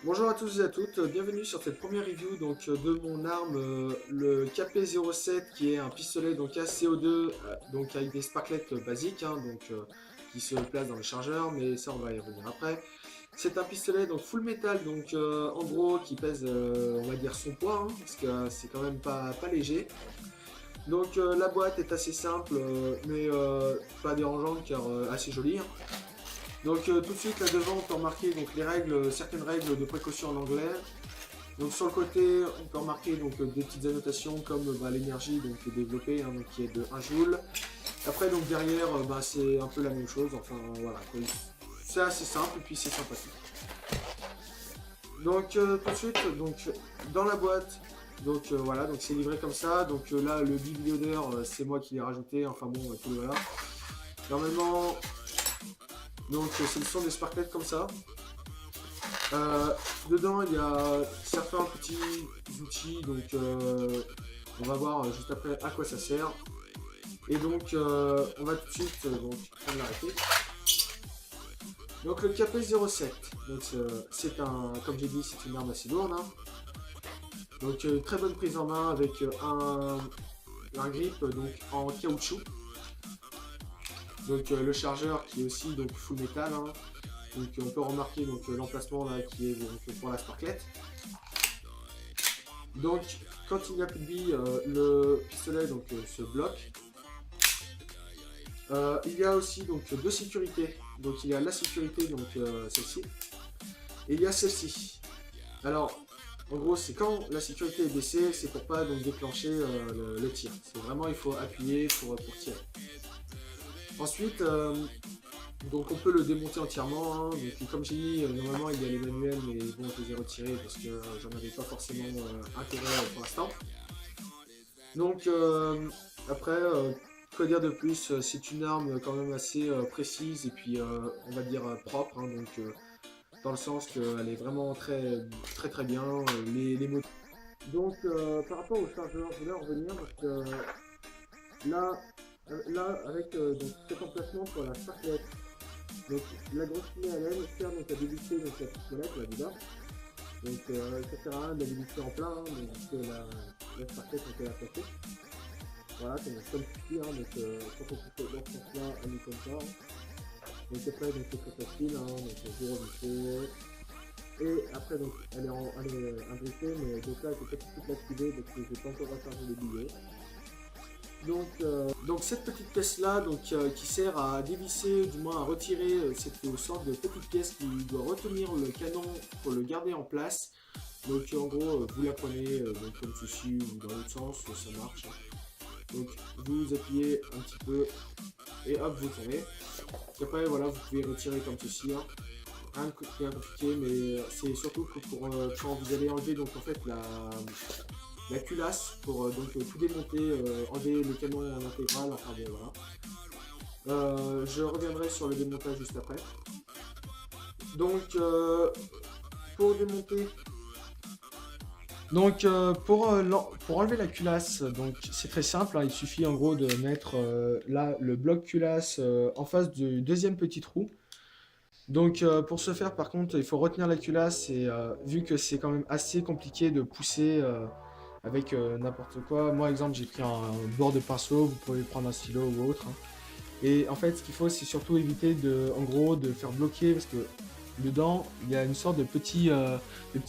Bonjour à tous et à toutes, bienvenue sur cette première review de mon arme, le KP07 qui est un pistolet donc à CO2 donc avec des sparklets basiques qui se placent dans le chargeur, mais ça on va y revenir après. C'est un pistolet donc full metal en gros qui pèse on va dire son poids parce que c'est quand même pas léger. La boîte est assez simple mais pas dérangeante car assez jolie. Tout de suite là devant on peut remarquer donc les règles, certaines règles de précaution en anglais. Donc sur le côté on peut remarquer des petites annotations comme l'énergie développée qui est de 1 joule. Après donc derrière c'est un peu la même chose, enfin voilà. C'est assez simple et puis c'est sympathique. Tout de suite dans la boîte voilà donc c'est livré comme ça. Là le big loader c'est moi qui l'ai rajouté, enfin bon tout voilà. Normalement ce sont des sparklets comme ça. Euh, Dedans, il y a certains petits outils, on va voir juste après à quoi ça sert. On va tout de suite prendre l'arrêté. Donc, le KP07, c'est comme j'ai dit, c'est une arme assez lourde. Très bonne prise en main avec un grip en caoutchouc. Le chargeur qui est aussi full métal. On peut remarquer l'emplacement là qui est pour la sparklette. Donc, quand il n'y a plus de vie, le pistolet se bloque. Il y a aussi deux sécurités. Il y a la sécurité, celle-ci, et il y a celle-ci. Alors, en gros, c'est quand la sécurité est baissée, c'est pour pas déclencher le tir. C'est vraiment, il faut appuyer pour tirer. Ensuite, on peut le démonter entièrement. Comme j'ai dit, normalement il y a les manuels, mais bon, je les ai retirés parce que j'en avais pas forcément intérêt pour l'instant. Après, quoi dire de plus, c'est une arme quand même assez précise et puis on va dire propre, dans le sens qu'elle est vraiment très bien. Les mots. Par rapport au chargeur, je voulais en revenir parce que là avec cet emplacement pour la sparklette, la grosse filet à l'aile sert à dévisser la pistolette là dedans. Ça sert à rien de la dévisser en plein, parce que la sparklette on peut la placer. Voilà, comme ceci, quand on pousse dans ce sens-là, elle est comme ça. Après, c'est très facile, vous revissez. Et après, elle est imbriquée, mais là, je peux pas tout l'activer parce que j'ai pas encore rechargé les billets. Cette petite pièce là qui sert à dévisser, du moins à retirer cette sorte de petite pièce qui doit retenir le canon pour le garder en place. En gros vous la prenez comme ceci ou dans l'autre sens, ça marche. Vous appuyez un petit peu et hop vous tournez. Et après voilà vous pouvez retirer comme ceci. Rien de compliqué, mais c'est surtout que pour quand vous allez enlever en fait la culasse pour tout démonter, enlever le canon en intégral, enfin bon voilà. Je reviendrai sur le démontage juste après. Pour démonter, pour enlever la culasse, c'est très simple, il suffit en gros de mettre là le bloc culasse en face du deuxième petit trou. Pour ce faire, par contre, il faut retenir la culasse et vu que c'est quand même assez compliqué de pousser avec n'importe quoi. Moi, exemple, j'ai pris un bord de pinceau, vous pouvez prendre un stylo ou autre. Et en fait, ce qu'il faut, c'est surtout éviter en gros, de faire bloquer parce que dedans, il y a une sorte de petit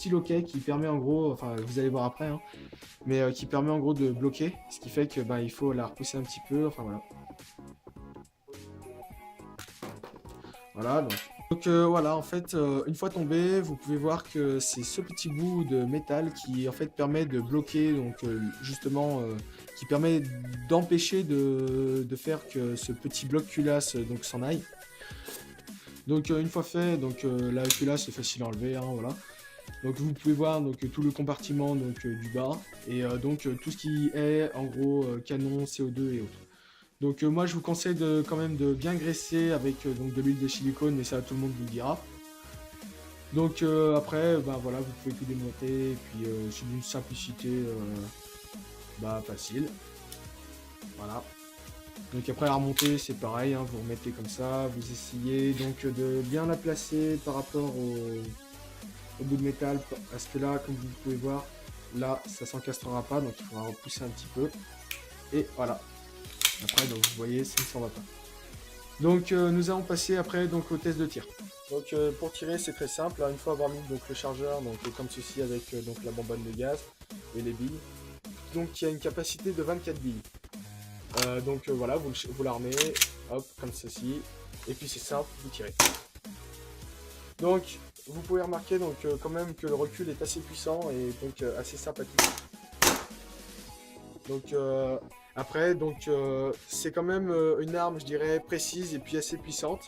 loquet qui permet en gros, enfin, vous allez voir après, mais qui permet en gros de bloquer, ce qui fait que il faut la repousser un petit peu, enfin voilà. Voilà, voilà, en fait, une fois tombé, vous pouvez voir que c'est ce petit bout de métal qui en fait permet de bloquer, justement, qui permet d'empêcher de faire que ce petit bloc culasse s'en aille. Une fois fait, la culasse est facile à enlever, voilà. Vous pouvez voir tout le compartiment du bas et tout ce qui est en gros canon, CO2 et autres. Moi je vous conseille quand même de bien graisser avec de l'huile de silicone, mais ça tout le monde vous le dira. Après voilà, vous pouvez tout démonter et puis c'est d'une simplicité facile. Voilà. Après à remonter c'est pareil, vous remettez comme ça, vous essayez de bien la placer par rapport au bout de métal, parce que là, comme vous pouvez voir, là, ça s'encastrera pas, donc il faudra repousser un petit peu. Et voilà. Après, donc vous voyez, ça ne s'en va pas. Donc nous allons passer après donc au test de tir. Donc pour tirer, c'est très simple. Une fois avoir mis donc le chargeur, donc comme ceci avec donc la bonbonne de gaz et les billes. Donc il y a une capacité de 24 billes. Donc voilà, vous l'armez, hop, comme ceci. Et puis c'est simple, vous tirez. Donc vous pouvez remarquer donc quand même que le recul est assez puissant et donc assez sympathique. Donc après, donc c'est quand même une arme, je dirais, précise et puis assez puissante.